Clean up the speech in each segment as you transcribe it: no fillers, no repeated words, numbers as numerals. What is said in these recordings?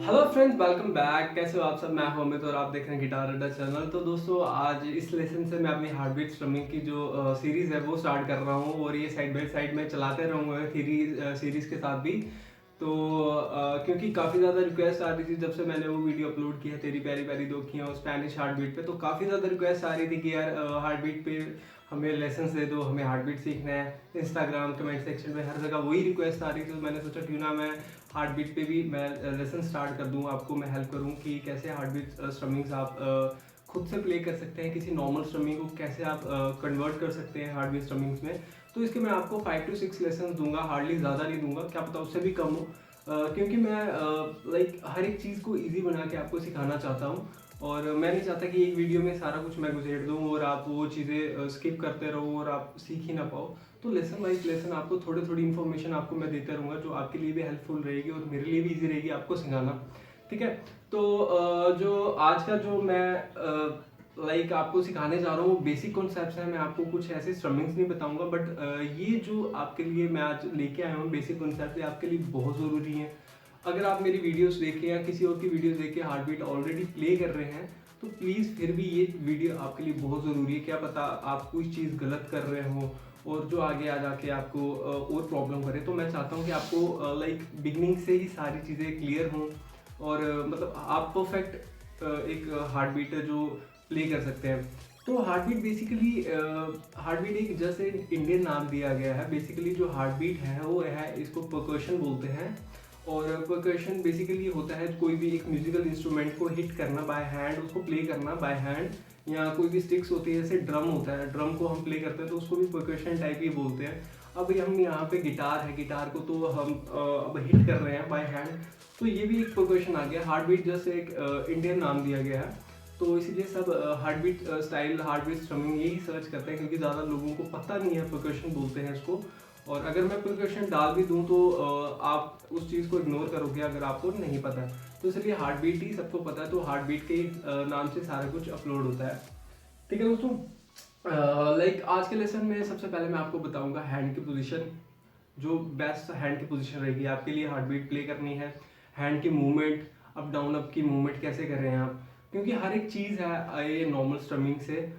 Hello friends, welcome back. कैसे हो आप सब? मैं हूं अमित और आप देख रहे हैं गिटार अड्डा चैनल। तो दोस्तों, आज इस लेसन से मैं अपनी हार्ट बीट स्ट्रमिंग की जो सीरीज़ है वो स्टार्ट कर रहा हूं और ये साइड बाय साइड में चलाते रहूँगा सीरीज़ के साथ भी। तो क्योंकि काफ़ी ज़्यादा रिक्वेस्ट आ रही थी जब से मैंने वो वीडियो अपलोड की है, तेरी प्यारी प्यारी दो अखियाँ स्पेनिश हार्ट बीट पे। तो काफ़ी ज़्यादा रिक्वेस्ट आ रही थी कि यार हार्ट बीट पे हमें लेसन्स दे दो, हमें हार्ट बीट सीखना है। इंस्टाग्राम कमेंट सेक्शन में हर जगह वही रिक्वेस्ट आ रही थी। तो मैंने सोचा क्यों ना मैं हार्ट बीट पे भी मैं लेसन स्टार्ट कर दूँ, आपको मैं हेल्प करूँ कि कैसे हार्ट बीट स्ट्रमिंग्स आप खुद से प्ले कर सकते हैं। किसी नॉर्मल स्ट्रमिंग को कैसे आप कन्वर्ट कर सकते हैं हार्ट बीट स्ट्रमिंग्स में। तो इसके मैं आपको 5 to 6 लेसन दूंगा, हार्डली ज़्यादा नहीं दूंगा, क्या पता उससे भी कम हो। क्योंकि मैं लाइक हर एक चीज़ को ईजी बना के आपको सिखाना चाहता हूँ और मैं नहीं चाहता कि एक वीडियो में सारा कुछ मैं घुसेड़ दूँ और आप वो चीज़ें स्किप करते रहो और आप सीख ही ना पाओ। तो लेसन वाइज लेसन आपको थोड़ी थोड़ी इन्फॉर्मेशन आपको मैं देता रहूँगा जो आपके लिए भी हेल्पफुल रहेगी और मेरे लिए भी इजी रहेगी आपको सिखाना। ठीक है। तो जो आज का जो मैं लाइक आपको सिखाने जा रहा हूँ वो बेसिक कॉन्सेप्ट्स हैं। मैं आपको कुछ ऐसे स्ट्रमिंग्स नहीं बताऊंगा, बट ये जो आपके लिए मैं आज लेके आया हूँ बेसिक कॉन्सेप्ट, ये आपके लिए बहुत ज़रूरी है। अगर आप मेरी वीडियोस देख के या किसी और की वीडियोस देख के हार्ट बीट ऑलरेडी प्ले कर रहे हैं तो प्लीज़ फिर भी ये वीडियो आपके लिए बहुत ज़रूरी है। क्या पता आप कोई चीज़ गलत कर रहे हो और जो आगे आ जाके आपको और प्रॉब्लम करे। तो मैं चाहता हूँ कि आपको लाइक बिगनिंग से ही सारी चीज़ें क्लियर हों और मतलब आप परफेक्ट एक हार्ट बीट जो प्ले कर सकते हैं। तो heart beat basically heart beat एक जैसे इंडियन नाम दिया गया है। बेसिकली जो हार्ट बीट है वो है, इसको परकशन बोलते हैं। और परकशन बेसिकली होता है कोई भी एक म्यूजिकल इंस्ट्रूमेंट को हिट करना बाय हैंड, उसको प्ले करना बाय हैंड। या कोई भी स्टिक्स होती है, जैसे ड्रम होता है, ड्रम को हम प्ले करते हैं तो उसको भी परकशन टाइप ही बोलते हैं। अब हम यहाँ पे गिटार है, गिटार को तो हम अब हिट कर रहे हैं बाय हैंड, तो ये भी एक परकशन आ गया। हार्ट बीट जैसे एक इंडियन नाम दिया गया है, तो इसीलिए सब heart beat style, heart beat strumming यही सर्च करते हैं क्योंकि ज़्यादा लोगों को पता नहीं है परकशन बोलते हैं इसको। और अगर मैं परकशन डाल भी दूं तो आप उस चीज़ को इग्नोर करोगे अगर आपको नहीं पता है। तो इसलिए हार्ट बीट ही सबको पता है, तो हार्ट बीट के नाम से सारा कुछ अपलोड होता है। ठीक है दोस्तों, लाइक आज के लेसन में सबसे पहले मैं आपको बताऊंगा हैंड की पोजीशन। जो बेस्ट हैंड की पोजीशन रहेगी आपके लिए हार्ट बीट प्ले करनी है। हैंड की मूवमेंट, अप डाउन अप की मूवमेंट कैसे कर रहे हैं आप, क्योंकि हर एक चीज़ है ये नॉर्मल स्ट्रमिंग से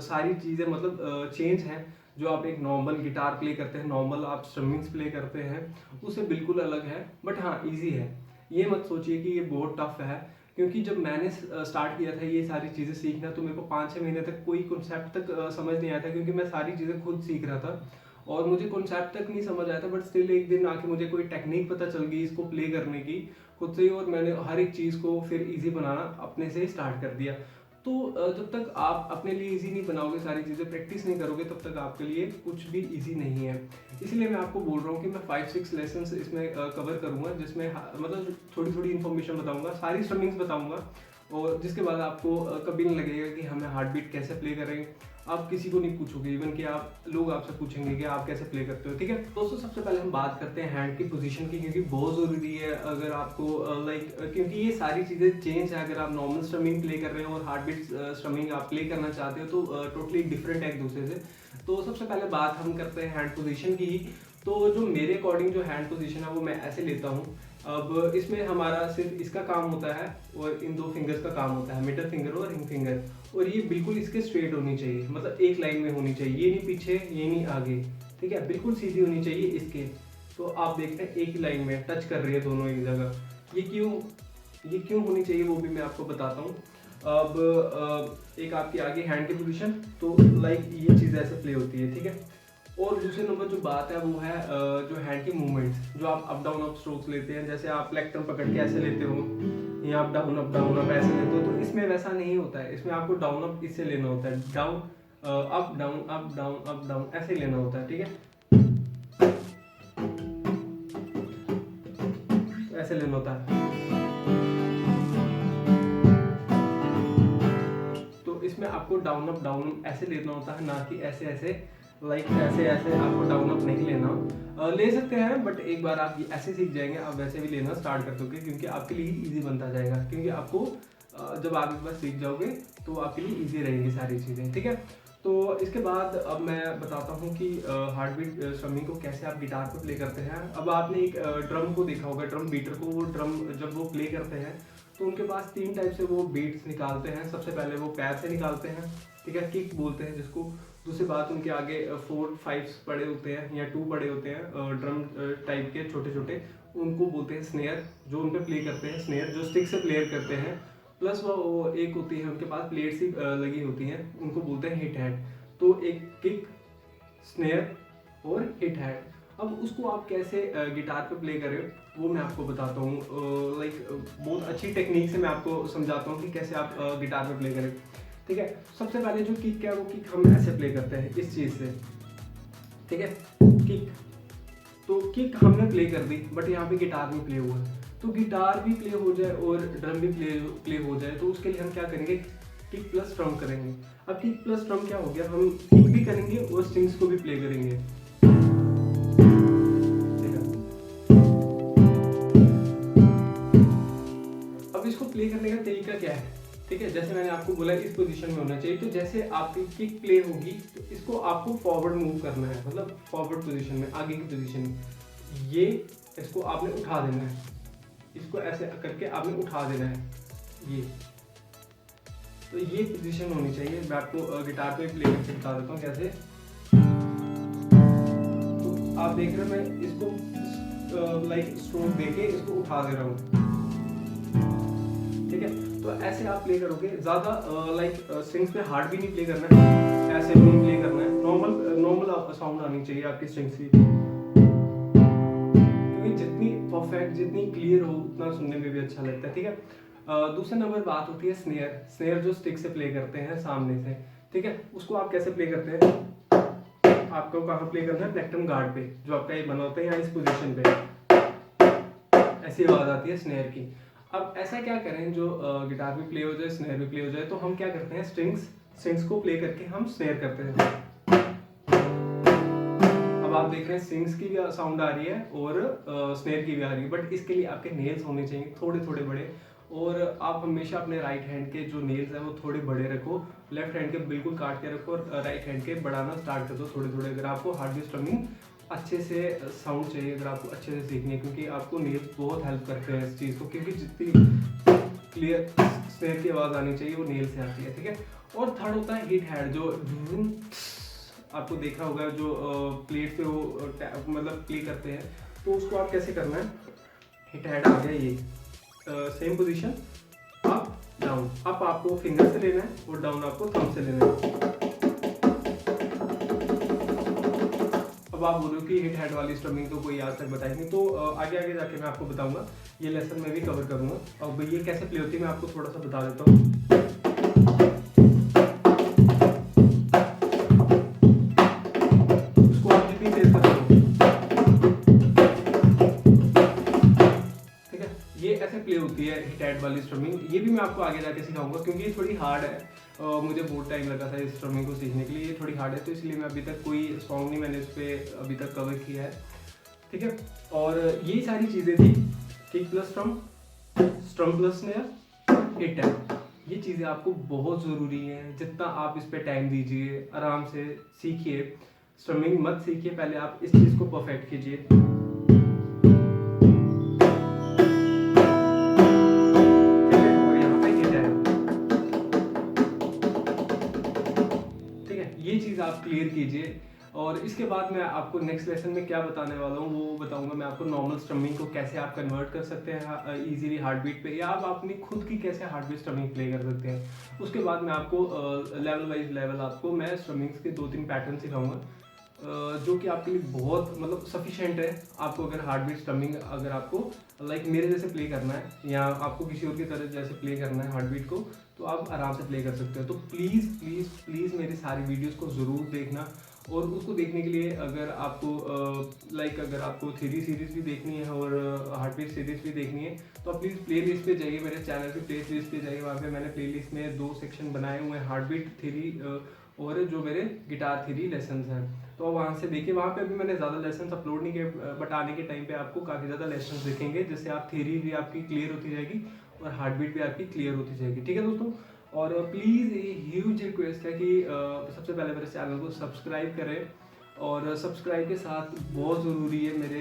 सारी चीज़ें मतलब चेंज है। जो आप एक नॉर्मल गिटार प्ले करते हैं, नॉर्मल आप स्ट्रमिंग्स प्ले करते हैं, उससे बिल्कुल अलग है। बट हाँ, ईजी है। ये मत सोचिए कि ये बहुत टफ है, क्योंकि जब मैंने स्टार्ट किया था ये सारी चीज़ें सीखना तो मेरे को 5-6 महीने तक कोई कॉन्सेप्ट तक समझ नहीं आया था, क्योंकि मैं सारी चीज़ें खुद सीख रहा था और मुझे कॉन्सेप्ट तक नहीं समझ आया था। बट स्टिल एक दिन आके मुझे कोई टेक्निक पता चल गई इसको प्ले करने की खुद से ही, और मैंने हर एक चीज़ को फिर इजी बनाना अपने से ही स्टार्ट कर दिया। तो जब तक आप अपने लिए इजी नहीं बनाओगे, सारी चीज़ें प्रैक्टिस नहीं करोगे, तब तक आपके लिए कुछ भी इजी नहीं है। इसलिए मैं आपको बोल रहा हूँ कि मैं 5-6 लेसन्स इसमें कवर करूँगा, जिसमें मतलब थोड़ी थोड़ी इन्फॉर्मेशन बताऊँगा, सारी स्ट्रमिंग्स बताऊँगा, और जिसके बाद आपको कभी नहीं लगेगा कि हमें हार्ट बीट कैसे प्ले करें। आप किसी को नहीं पूछोगे, इवन कि आप लोग आपसे पूछेंगे कि आप कैसे प्ले करते हो। ठीक है दोस्तों, सबसे पहले हम बात करते हैं हैंड की पोजीशन की, क्योंकि बहुत ज़रूरी है। अगर आपको लाइक क्योंकि ये सारी चीज़ें चेंज है। अगर आप नॉर्मल स्ट्रमिंग प्ले कर रहे हो और हार्ट बीट स्ट्रमिंग आप प्ले करना चाहते हो तो टोटली डिफरेंट है एक दूसरे से। तो सबसे पहले बात हम करते हैं हैंड पोजीशन की ही। तो जो मेरे अकॉर्डिंग जो हैंड पोजीशन है वो मैं ऐसे लेता हूँ। अब इसमें हमारा सिर्फ इसका काम होता है और इन दो फिंगर्स का काम होता है, मिडल फिंगर और रिंग फिंगर। और ये बिल्कुल इसके स्ट्रेट होनी चाहिए, मतलब एक लाइन में होनी चाहिए, ये नहीं पीछे ये नहीं आगे। ठीक है, बिल्कुल सीधी होनी चाहिए इसके। तो आप देखते हैं एक ही लाइन में टच कर रही है दोनों एक जगह। ये क्यों होनी चाहिए वो भी मैं आपको बताता हूँ। अब एक आपकी आगे हैंड की पोजीशन, तो लाइक ये चीज़ ऐसे प्ले होती है। ठीक है, और दूसरे नंबर जो बात है वो है जो हैंड की मूवमेंट्स, जो आप अप डाउन अप स्ट्रोक्स लेते हैं, जैसे आप प्लेक्ट्रम पकड़ के ऐसे लेते हो या आप डाउन अप ऐसे लेते हो, तो इसमें वैसा नहीं होता है। इसमें आपको डाउन अप इससे लेना होता है, down up down up down up down ऐसे लेना होता है। ठीक है, तो ऐसे लेना होता है। तो इसमें आपको डाउन अप ऐसे लेना होता है, ना कि ऐसे ऐसे, लाइक ऐसे ऐसे आपको डाउन अप नहीं लेना। ले सकते हैं बट एक बार आप ऐसे सीख जाएंगे, आप वैसे भी लेना स्टार्ट कर दोगे, क्योंकि आपके लिए इजी बनता जाएगा। क्योंकि आपको जब आप एक बार सीख जाओगे तो आपके लिए इजी रहेंगी सारी चीज़ें। ठीक है, तो इसके बाद अब मैं बताता हूँ कि हार्ट बीट स्ट्रमिंग को कैसे आप गिटार पर प्ले करते हैं। अब आपने एक ड्रम को देखा होगा, ड्रम बीटर को, वो ड्रम जब वो प्ले करते हैं तो उनके पास 3 टाइप से वो बीट्स निकालते हैं। सबसे पहले वो पैर से निकालते हैं, ठीक है, किक बोलते हैं जिसको। दूसरी बात, उनके आगे 4 5 पड़े होते हैं या 2 पड़े होते हैं ड्रम टाइप के छोटे छोटे, उनको बोलते हैं स्नेयर, जो उन पे प्ले करते हैं। स्नेयर जो स्टिक से प्ले करते हैं, प्लस वो एक होती है उनके पास प्लेट सी लगी होती हैं, उनको बोलते हैं हिट हैड। तो एक किक, स्नेयर और हिट हैड। अब उसको आप कैसे गिटार पे प्ले करें वो मैं आपको बताता हूँ। लाइक बहुत अच्छी टेक्निक से मैं आपको समझाता हूँ कि कैसे आप गिटार पे प्ले करें, ठीक है। सबसे पहले जो किक है वो किक हम ऐसे प्ले करते हैं इस चीज़ से, ठीक है, किक। तो किक हमने प्ले कर दी, बट यहाँ पे गिटार में प्ले हुआ, तो गिटार भी प्ले हो जाए और ड्रम भी प्ले हो जाए, तो उसके लिए हम क्या करेंगे, किक प्लस ड्रम करेंगे। अब किक प्लस ड्रम क्या हो गया, हम किक भी करेंगे और स्ट्रिंग्स को भी प्ले करेंगे, ठीक है। अब इसको प्ले करने का तरीका क्या है, ठीक है, जैसे मैंने आपको बोला इस पोजीशन में होना चाहिए। तो जैसे आपकी किक प्ले होगी तो इसको आपको फॉरवर्ड मूव करना है, मतलब फॉरवर्ड पोजीशन में, आगे की पोजीशन में। ये इसको आपने उठा देना है, इसको ऐसे करके आपने उठा देना है, ये। तो ये पोजीशन होनी चाहिए। मैं आपको गिटार पे प्ले करके बता देता हूँ कैसे। तो आप देख रहे हो मैं इसको लाइक स्ट्रोक देके इसको उठा दे रहा हूँ, ठीक है। तो ऐसे आप प्ले करोगे, ज़्यादा लाइक स्ट्रिंग्स पे हार्ड भी नहीं प्ले करना है, ऐसे भी नहीं प्ले करना है, नॉर्मल साउंड आनी चाहिए आपकी स्ट्रिंग्स की, क्योंकि जितनी परफेक्ट, जितनी क्लियर हो उतना सुनने में भी अच्छा लगता है, ठीक है। दूसरे नंबर बात होती है स्नेयर। स्नेयर जो स्टिक से प्ले करते हैं सामने से, ठीक है, उसको आप कैसे प्ले करते हैं, आपको कहाँ प्ले करना है, प्लेक्ट्रम गार्ड पे, जो आपका ये बना होता है यहाँ इस पोजीशन पे, ऐसी आवाज़ आती है स्नेयर की। अब ऐसा क्या करें जो गिटार भी प्ले हो जाए, स्नेयर भी प्ले हो जाए, तो हम क्या करते हैं, स्ट्रिंग्स को प्ले करके हम स्नेयर करते हैं। अब आप देख रहे हैं स्ट्रिंग्स की भी साउंड आ रही है और स्नेयर की भी आ रही है, बट इसके लिए आपके नेल्स होने चाहिए थोड़े थोड़े बड़े, और आप हमेशा अपने राइट हैंड के जो नेल्स हैं वो थोड़े बड़े रखो, लेफ्ट हैंड के बिल्कुल काट के रखो, और राइट हैंड के बढ़ाना स्टार्ट कर दो थोड़े थोड़े। अगर आपको हार्ड बीट स्ट्रमिंग अच्छे से साउंड चाहिए, अगर आपको अच्छे से सीखनी है, क्योंकि आपको नेल्स बहुत हेल्प करते हैं इस चीज़ को, क्योंकि जितनी क्लियर स्नेयर की आवाज़ आनी चाहिए वो नेल से आती है, ठीक है। और थर्ड होता है हिट हैड, जो आपको देखा होगा जो प्लेट पे वो मतलब प्ले करते हैं, तो उसको आप कैसे करना है, हिट हैड आ गया ये, same position, up down, up आपको फिंगर से लेना है और डाउन आपको थंब से लेना है। अब आप बोलो कि हिट हैड वाली स्ट्रमिंग तो कोई आज तक बताई नहीं, तो आगे आगे जाके मैं आपको बताऊंगा, ये लेसन में भी कवर करूंगा। अब ये कैसे प्ले होती है मैं आपको थोड़ा सा बता देता हूँ। उसको आप जितनी तेज कर दो, ठीक है, ये ऐसे प्ले होती है हिट हैड वाली स्ट्रमिंग। ये भी मैं आपको आगे जाके सिखाऊंगा, क्योंकि ये थोड़ी हार्ड है। मुझे बहुत टाइम लगा था इस स्ट्रमिंग को सीखने के लिए, ये थोड़ी हार्ड है, तो इसलिए मैं अभी तक कोई सॉन्ग नहीं मैंने इस पर अभी तक कवर किया है, ठीक है। और यही सारी चीज़ें थी, kick plus स्ट्रम, स्ट्रम plus snare, hit had. ये चीज़ें आपको बहुत ज़रूरी हैं, जितना आप इस पर टाइम दीजिए, आराम से सीखिए, स्ट्रमिंग मत सीखिए, पहले आप इस चीज़ को परफेक्ट कीजिए। ये चीज़ आप क्लियर कीजिए। और इसके बाद मैं आपको नेक्स्ट लेसन में क्या बताने वाला हूँ वो बताऊंगा। मैं आपको नॉर्मल स्ट्रमिंग को कैसे आप कन्वर्ट कर सकते हैं इजीली हार्ट बीट पे, या आप अपनी खुद की कैसे हार्ट बीट स्ट्रमिंग प्ले कर सकते हैं। उसके बाद मैं आपको लेवल वाइज लेवल आपको मैं स्ट्रमिंग्स के 2-3 पैटर्न सिखाऊंगा, जो कि आपके लिए बहुत मतलब सफिशेंट है। आपको अगर हार्ट बीट स्ट्रमिंग अगर आपको लाइक मेरे जैसे प्ले करना है, या आपको किसी और की तरह जैसे प्ले करना है हार्ट बीट को, तो आप आराम से प्ले कर सकते हो। तो प्लीज़ प्लीज़ प्लीज़ मेरी सारी वीडियोस को ज़रूर देखना। और उसको देखने के लिए अगर आपको लाइक अगर आपको थ्योरी सीरीज़ भी देखनी है और हार्ट बीट सीरीज़ भी देखनी है, तो आप प्लीज़ प्ले लिस्ट पर जाइए, मेरे चैनल की प्ले लिस्ट पर जाइए। वहाँ पे मैंने प्ले लिस्ट में 2 सेक्शन बनाए हुए हैं, हार्ट बीट थ्योरी और जो मेरे गिटार थ्योरी लेसन्स हैं, तो वहाँ से देखिए। वहाँ पे अभी मैंने ज़्यादा लेसन्स अपलोड नहीं किए, बट आने के टाइम पे आपको काफ़ी ज़्यादा लेसन्स दिखेंगे, जिससे आप थ्योरी भी आपकी क्लियर होती जाएगी और हार्ट बीट भी आपकी क्लियर होती जाएगी, ठीक है दोस्तों। और प्लीज़ ये ह्यूज रिक्वेस्ट है कि सबसे पहले मेरे चैनल को सब्सक्राइब करें, और सब्सक्राइब के साथ बहुत ज़रूरी है मेरे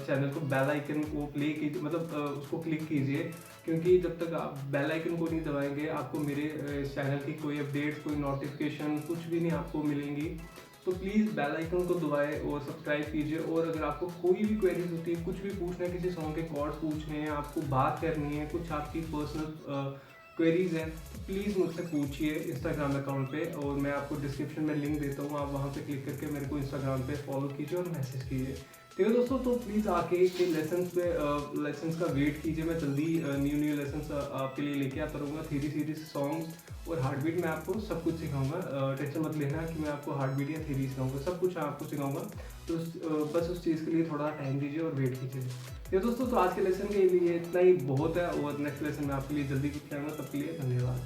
चैनल को बेल आइकन को प्ले कीजिए, मतलब उसको क्लिक कीजिए, क्योंकि जब तक आप बेल आइकन को नहीं दबाएंगे आपको मेरे चैनल की कोई अपडेट, कोई नोटिफिकेशन कुछ भी नहीं आपको मिलेंगी। तो प्लीज़ बेल आइकन को दबाएं और सब्सक्राइब कीजिए। और अगर आपको कोई भी क्वेरीज होती है, कुछ भी पूछना है, किसी सॉन्ग के कॉर्ड्स पूछने हैं, आपको बात करनी है, कुछ आपकी पर्सनल क्वेरीज हैं, तो प्लीज़ मुझसे पूछिए इंस्टाग्राम अकाउंट पे, और मैं आपको डिस्क्रिप्शन में लिंक देता हूँ, आप वहाँ पे क्लिक करके मेरे को इंस्टाग्राम पे फॉलो कीजिए और मैसेज कीजिए। ठीक है दोस्तों, तो प्लीज़ आके के लेसन्स का वेट कीजिए। मैं जल्दी न्यू लेसन्स आपके लिए लेके आता रहूँगा, थ्योरी सीरीज, सॉन्ग्स और हार्ट बीट। मैं आपको सब कुछ सिखाऊंगा, टेंशन मत लेना कि मैं आपको हार्ट बीट या थ्योरी सिखाऊंगा, सब कुछ आपको सिखाऊंगा। तो बस उस चीज़ के लिए थोड़ा टाइम दीजिए और वेट कीजिए। ये दोस्तों, तो आज के लेसन के लिए इतना ही बहुत है, और नेक्स्ट लेसन में आपके लिए जल्दी कुछ आऊँगा। तब के लिए धन्यवाद।